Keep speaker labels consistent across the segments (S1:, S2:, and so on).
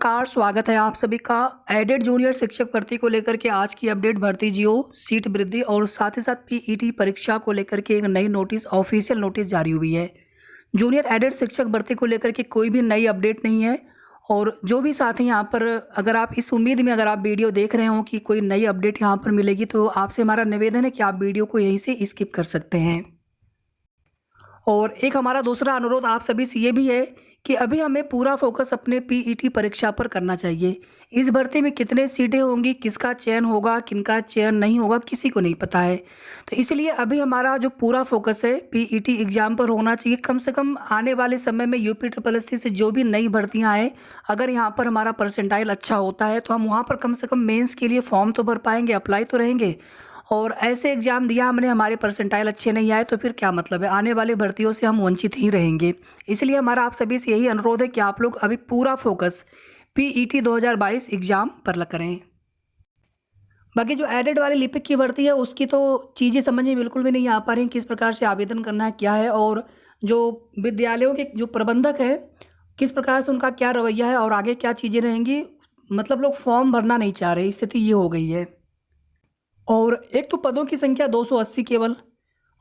S1: नमस्कार, स्वागत है आप सभी का एडेड जूनियर शिक्षक भर्ती को लेकर के आज की अपडेट भर्ती जियो सीट वृद्धि और साथ ही साथ पीईटी परीक्षा को लेकर के एक नई नोटिस ऑफिशियल नोटिस जारी हुई है। जूनियर एडेड शिक्षक भर्ती को लेकर के कोई भी नई अपडेट नहीं है और जो भी साथी यहाँ पर अगर आप इस उम्मीद में अगर आप वीडियो देख रहे हो कि कोई नई अपडेट यहाँ पर मिलेगी तो आपसे हमारा निवेदन है कि आप वीडियो को यहीं से स्किप कर सकते हैं। और एक हमारा दूसरा अनुरोध आप सभी से ये भी है कि अभी हमें पूरा फोकस अपने पीईटी परीक्षा पर करना चाहिए। इस भर्ती में कितने सीटें होंगी, किसका चयन होगा, किनका चयन नहीं होगा, किसी को नहीं पता है। तो इसलिए अभी हमारा जो पूरा फोकस है पीईटी एग्ज़ाम पर होना चाहिए। कम से कम आने वाले समय में यूपी ट्रिपल से जो भी नई भर्तियां आए, अगर यहाँ पर हमारा परसेंटाइल अच्छा होता है तो हम वहाँ पर कम से कम मेंस के लिए फॉर्म तो भर पाएंगे, अप्लाई तो रहेंगे। और ऐसे एग्ज़ाम दिया हमने, हमारे परसेंटाइल अच्छे नहीं आए तो फिर क्या मतलब है, आने वाली भर्तियों से हम वंचित ही रहेंगे। इसलिए हमारा आप सभी से यही अनुरोध है कि आप लोग अभी पूरा फोकस पीईटी 2022 एग्ज़ाम पर करें। बाकी जो एडेड वाली लिपिक की भर्ती है उसकी तो चीज़ें समझ में बिल्कुल भी नहीं आ पा रही, किस प्रकार से आवेदन करना है, क्या है, और जो विद्यालयों के जो प्रबंधक है किस प्रकार से उनका क्या रवैया है और आगे क्या चीज़ें रहेंगी। मतलब लोग फॉर्म भरना नहीं चाह रहे, स्थिति ये हो गई है। और एक तो पदों की संख्या 280 केवल,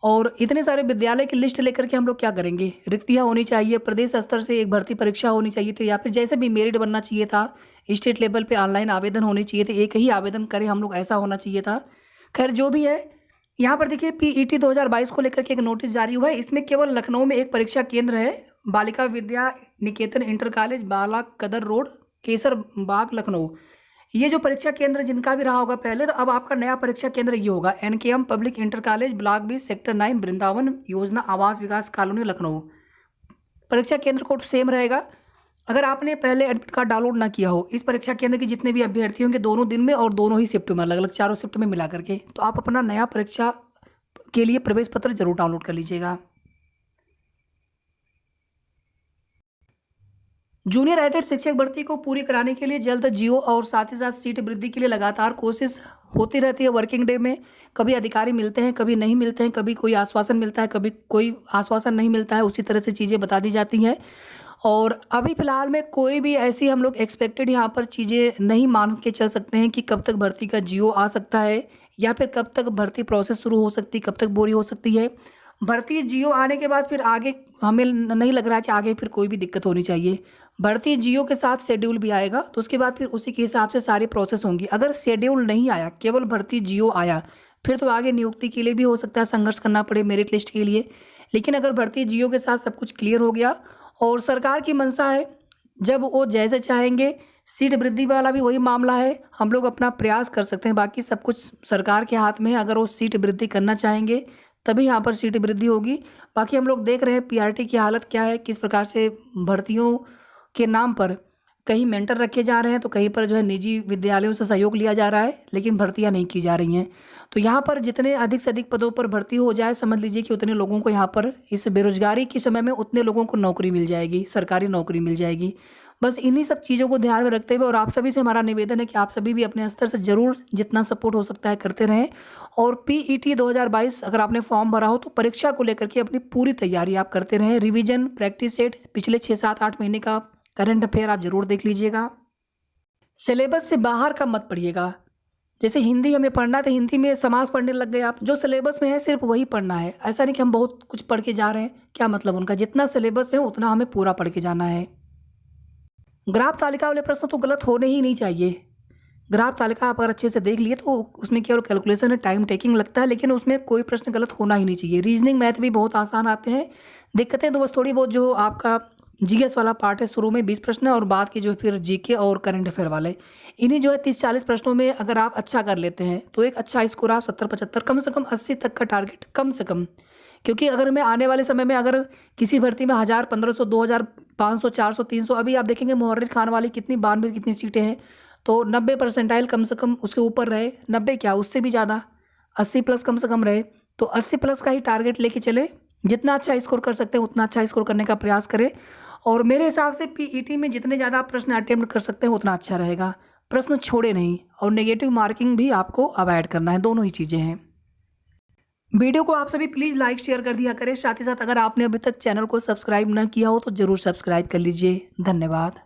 S1: और इतने सारे विद्यालय की लिस्ट लेकर के हम लोग क्या करेंगे। रिक्तियाँ होनी चाहिए, प्रदेश स्तर से एक भर्ती परीक्षा होनी चाहिए थी, या फिर जैसे भी मेरिट बनना चाहिए था, स्टेट लेवल पे ऑनलाइन आवेदन होने चाहिए थे, एक ही आवेदन करें हम लोग, ऐसा होना चाहिए था। खैर जो भी है, यहाँ पर देखिए पीईटी 2022 को लेकर के एक नोटिस जारी हुआ है। इसमें केवल लखनऊ में एक परीक्षा केंद्र है, बालिका विद्या निकेतन इंटर कॉलेज, बाला कदर रोड, केसर बाग, लखनऊ। ये जो परीक्षा केंद्र जिनका भी रहा होगा पहले, तो अब आपका नया परीक्षा केंद्र ये होगा NKM public inter college, block B, sector 9, Vrindavan योजना आवास विकास कॉलोनी, लखनऊ। परीक्षा केंद्र कोड सेम रहेगा। अगर आपने पहले एडमिट कार्ड डाउनलोड ना किया हो, इस परीक्षा केंद्र के जितने भी अभ्यर्थी होंगे दोनों दिन में और दोनों ही शिफ्ट में, अलग अलग चारों शिफ्ट में मिला करके, तो आप अपना नया परीक्षा के लिए प्रवेश पत्र जरूर डाउनलोड कर लीजिएगा। जूनियर एडेड शिक्षक भर्ती को पूरी कराने के लिए जल्द जियो और साथ ही साथ सीट वृद्धि के लिए लगातार कोशिश होती रहती है। वर्किंग डे में कभी अधिकारी मिलते हैं, कभी नहीं मिलते हैं, कभी कोई आश्वासन मिलता है, कभी कोई आश्वासन नहीं मिलता है, उसी तरह से चीज़ें बता दी जाती हैं। और अभी फ़िलहाल में कोई भी ऐसी हम लोग एक्सपेक्टेड यहाँ पर चीज़ें नहीं मान के चल सकते हैं कि कब तक भर्ती का जियो आ सकता है या फिर कब तक भर्ती प्रोसेस शुरू हो सकती है, कब तक बोरी हो सकती है। भर्ती जियो आने के बाद फिर आगे हमें नहीं लग रहा है कि आगे फिर कोई भी दिक्कत होनी चाहिए। भर्ती जियो के साथ शेड्यूल भी आएगा तो उसके बाद फिर उसी के हिसाब से सारी प्रोसेस होंगी। अगर शेड्यूल नहीं आया, केवल भर्ती जियो आया, फिर तो आगे नियुक्ति के लिए भी हो सकता है संघर्ष करना पड़े मेरिट लिस्ट के लिए। लेकिन अगर भर्ती जियो के साथ सब कुछ क्लियर हो गया और सरकार की मंशा है, जब वो जैसे चाहेंगे, सीट वृद्धि वाला भी वही मामला है, हम लोग अपना प्रयास कर सकते हैं। बाकी सब कुछ सरकार के हाथ में है। अगर वो सीट वृद्धि करना चाहेंगे तभी यहाँ पर सीट वृद्धि होगी। बाकी हम लोग देख रहे हैं पीआरटी की हालत क्या है, किस प्रकार से भर्तियों के नाम पर कहीं मेंटर रखे जा रहे हैं तो कहीं पर जो है निजी विद्यालयों से सहयोग लिया जा रहा है, लेकिन भर्तियां नहीं की जा रही हैं। तो यहाँ पर जितने अधिक से अधिक पदों पर भर्ती हो जाए, समझ लीजिए कि उतने लोगों को यहाँ पर इस बेरोजगारी के समय में उतने लोगों को नौकरी मिल जाएगी, सरकारी नौकरी मिल जाएगी। बस इन्हीं सब चीज़ों को ध्यान में रखते हुए और आप सभी से हमारा निवेदन है कि आप सभी भी अपने स्तर से ज़रूर जितना सपोर्ट हो सकता है करते रहें। और पीईटी 2022 अगर आपने फॉर्म भरा हो तो परीक्षा को लेकर के अपनी पूरी तैयारी आप करते रहें। रिवीजन, प्रैक्टिस सेट, पिछले 6, 7, 8 महीने का करंट अफेयर आप जरूर देख लीजिएगा। सिलेबस से बाहर का मत पढ़िएगा। जैसे हिंदी हमें पढ़ना है तो हिंदी में समास पढ़ने लग गए आप, जो सिलेबस में है सिर्फ वही पढ़ना है। ऐसा नहीं कि हम बहुत कुछ पढ़ के जा रहे हैं, क्या मतलब उनका, जितना सिलेबस में है उतना हमें पूरा पढ़ के जाना है। ग्राफ तालिका वाले प्रश्न तो गलत होने ही नहीं चाहिए। ग्राफ तालिका आप अगर अच्छे से देख लिए तो उसमें केवल कैलकुलेशन है, टाइम टेकिंग लगता है, लेकिन उसमें कोई प्रश्न गलत होना ही नहीं चाहिए। रीजनिंग मैथ भी बहुत आसान आते हैं। दिक्कतें तो बस थोड़ी बहुत जो आपका जीएस वाला पार्ट है, शुरू में 20 प्रश्न है और बाद के जो फिर जीके और करंट अफेयर वाले, इन्हीं जो है 30-40 प्रश्नों में अगर आप अच्छा कर लेते हैं तो एक अच्छा स्कोर आप 70-75, कम से कम 80 तक का टारगेट कम से कम। क्योंकि अगर मैं आने वाले समय में अगर किसी भर्ती में 1000, 1500, 2000, 500, 400, 300, अभी आप देखेंगे मुहर्रिर खान वाली कितनी 92 कितनी सीटें हैं, तो 90 परसेंटाइल कम से कम उसके ऊपर रहे, 90 क्या उससे भी ज़्यादा, 80 प्लस कम से कम रहे। तो 80 प्लस का ही टारगेट लेके चले, जितना अच्छा स्कोर कर सकते हैं उतना अच्छा स्कोर करने का प्रयास करें। और मेरे हिसाब से पीईटी में जितने ज़्यादा आप प्रश्न अटेम्प्ट कर सकते हैं उतना अच्छा रहेगा। प्रश्न छोड़े नहीं, और नेगेटिव मार्किंग भी आपको अवॉइड करना है, दोनों ही चीज़ें हैं। वीडियो को आप सभी प्लीज़ लाइक शेयर कर दिया करें। साथ ही साथ अगर आपने अभी तक चैनल को सब्सक्राइब न किया हो तो ज़रूर सब्सक्राइब कर लीजिए। धन्यवाद।